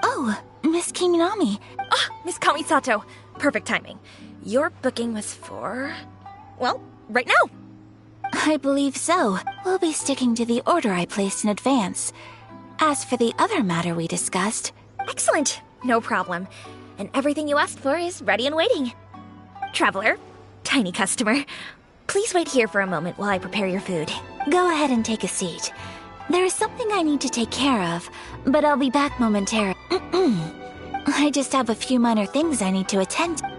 Oh, Miss Kiminami. Ah, Miss Kamisato. Perfect timing. Your booking was for... well, right now. I believe so. We'll be sticking to the order I placed in advance. As for the other matter we discussed... Excellent. No problem. And everything you asked for is ready and waiting. Traveler, tiny customer, please wait here for a moment while I prepare your food. Go ahead and take a seat. There is something I need to take care of, but I'll be back momentarily. I just have a few minor things I need to attend to.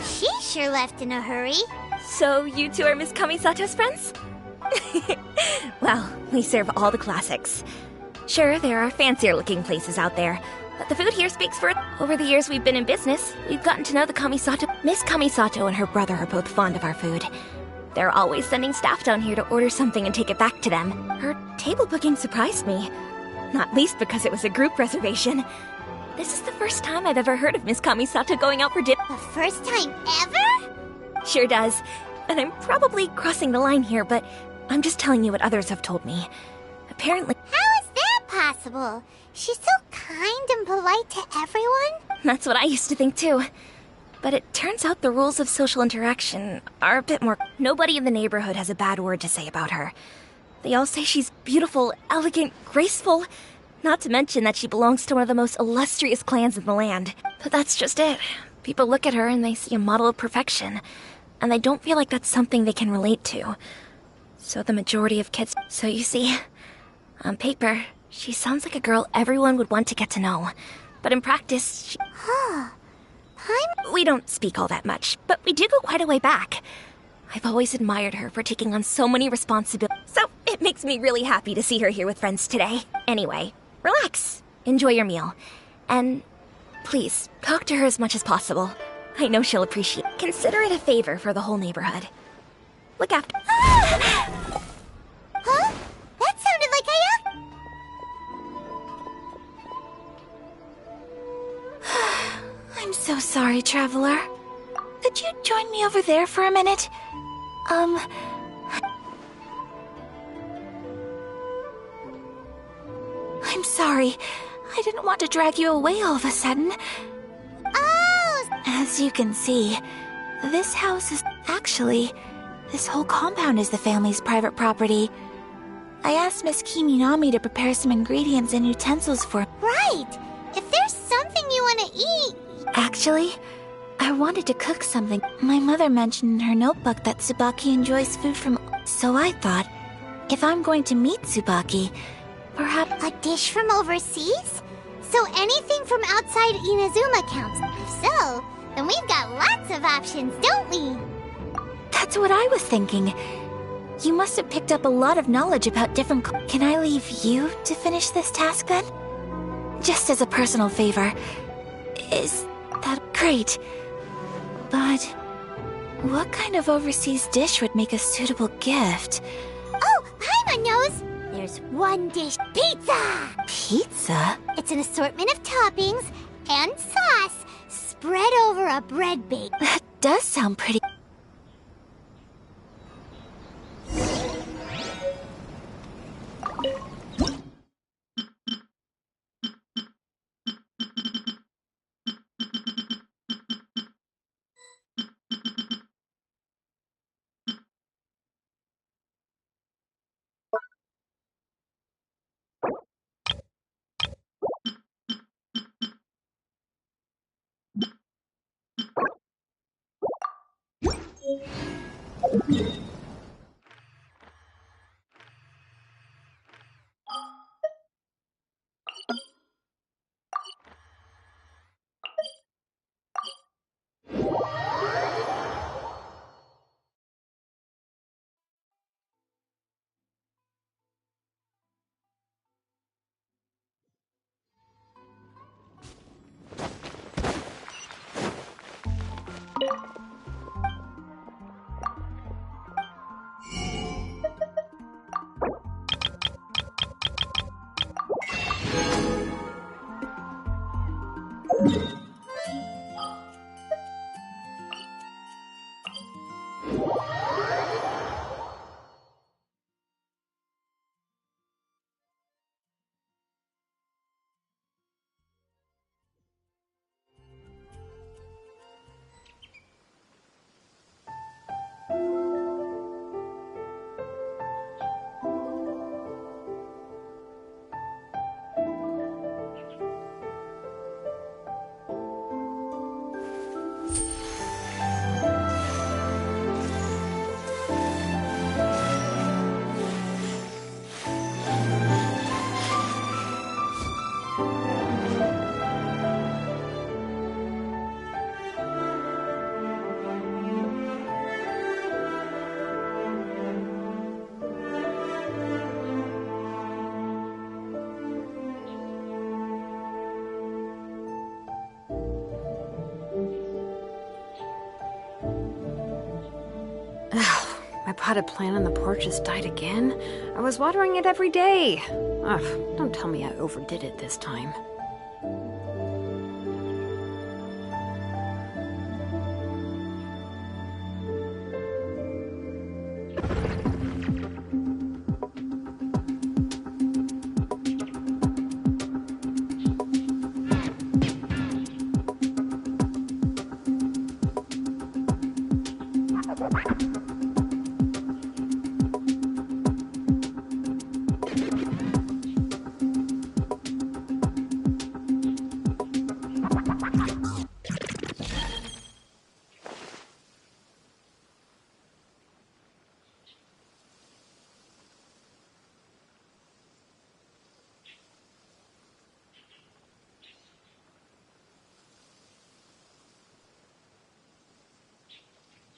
She sure left in a hurry. So you two are Miss Kamisato's friends? Well, we serve all the classics. Sure, there are fancier-looking places out there, but the food here speaks for it. Over the years we've been in business, we've gotten to know the Kamisato. Miss Kamisato and her brother are both fond of our food. They're always sending staff down here to order something and take it back to them. Her table booking surprised me, not least because it was a group reservation. This is the first time I've ever heard of Miss Kamisato going out for dinner. The first time ever? Sure does. And I'm probably crossing the line here, but I'm just telling you what others have told me. Apparently... How is that possible? She's so kind and polite to everyone. That's what I used to think too. But it turns out the rules of social interaction are a bit more... Nobody in the neighborhood has a bad word to say about her. They all say she's beautiful, elegant, graceful. Not to mention that she belongs to one of the most illustrious clans in the land. But that's just it. People look at her and they see a model of perfection. And they don't feel like that's something they can relate to. So the majority of kids... So you see, on paper, she sounds like a girl everyone would want to get to know. But in practice, she... We don't speak all that much, but we do go quite a way back. I've always admired her for taking on so many responsibilities. So it makes me really happy to see her here with friends today. Anyway, relax. Enjoy your meal. And please, talk to her as much as possible. I know she'll appreciate it. Consider it a favor for the whole neighborhood. Look after... Huh? That sounded like I'm so sorry, Traveler. Could you join me over there for a minute? I'm sorry. I didn't want to drag you away all of a sudden. Oh! As you can see, this house is... Actually, this whole compound is the family's private property. I asked Miss Kiminami to prepare some ingredients and utensils for... Right! If there's something you want to eat... Actually, I wanted to cook something. My mother mentioned in her notebook that Tsubaki enjoys food from... So I thought, if I'm going to meet Tsubaki, perhaps... A dish from overseas? So anything from outside Inazuma counts. If so, then we've got lots of options, don't we? That's what I was thinking. You must have picked up a lot of knowledge about different... Can I leave you to finish this task then? Just as a personal favor. Is that great? But what kind of overseas dish would make a suitable gift? Oh, Paimon knows! There's one dish. Pizza! Pizza? It's an assortment of toppings and sauce spread over a bread bake. That does sound pretty... potted plant on the porch just died again. I was watering it every day. Ugh, don't tell me I overdid it this time.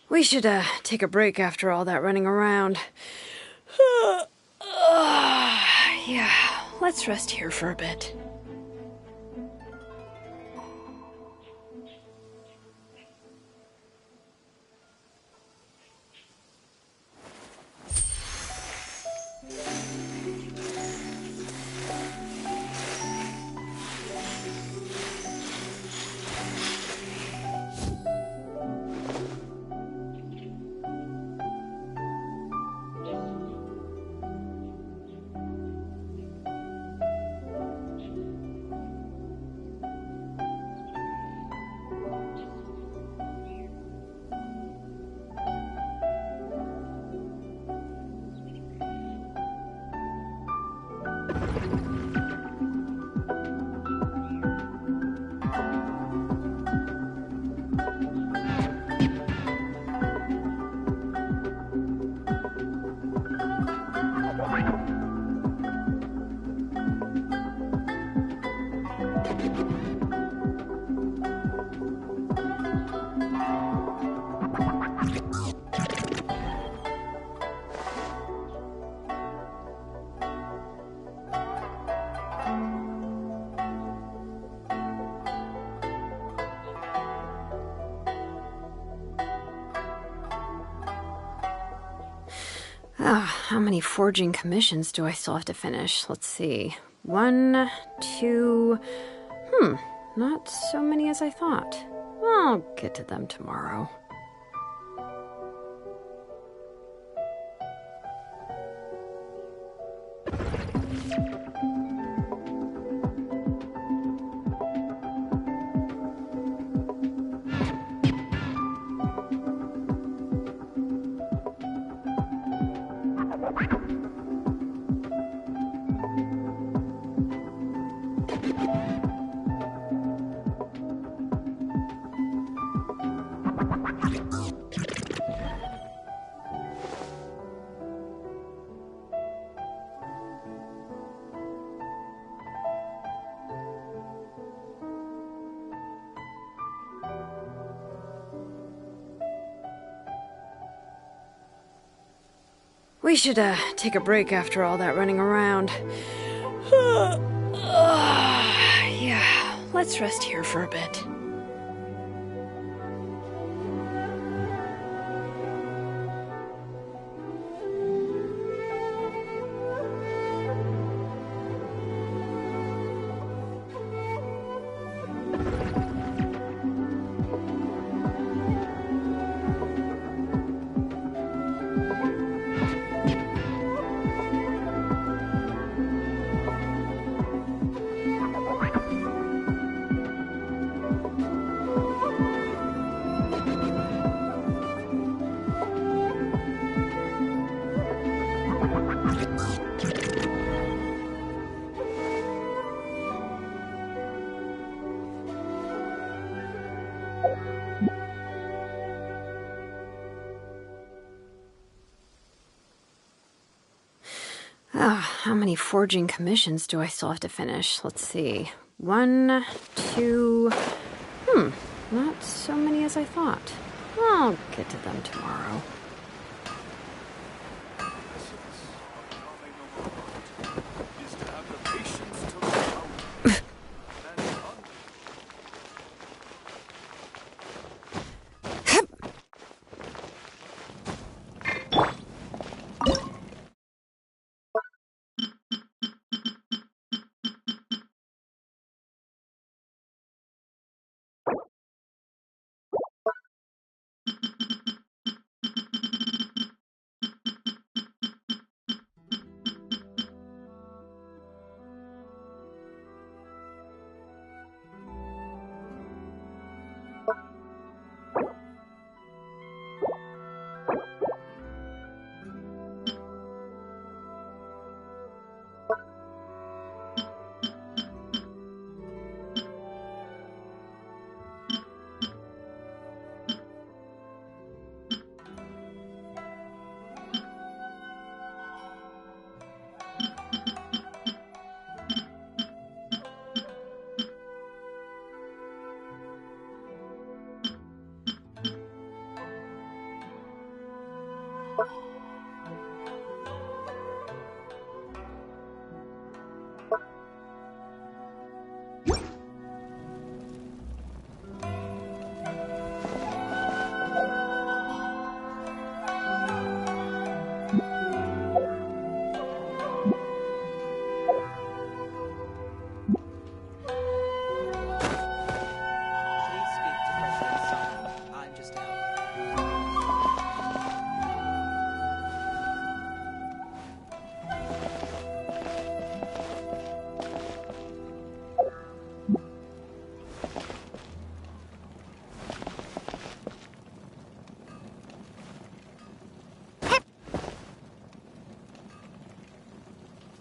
We should, take a break after all that running around. Yeah, let's rest here for a bit. How many forging commissions do I still have to finish? Let's see. 1, 2... not so many as I thought. I'll get to them tomorrow. We should, take a break after all that running around. Yeah, let's rest here for a bit. How many forging commissions do I still have to finish? Let's see. 1, 2... not so many as I thought. I'll get to them tomorrow.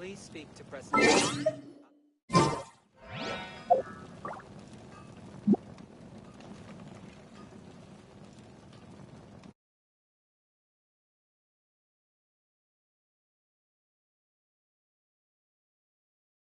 Please speak to President.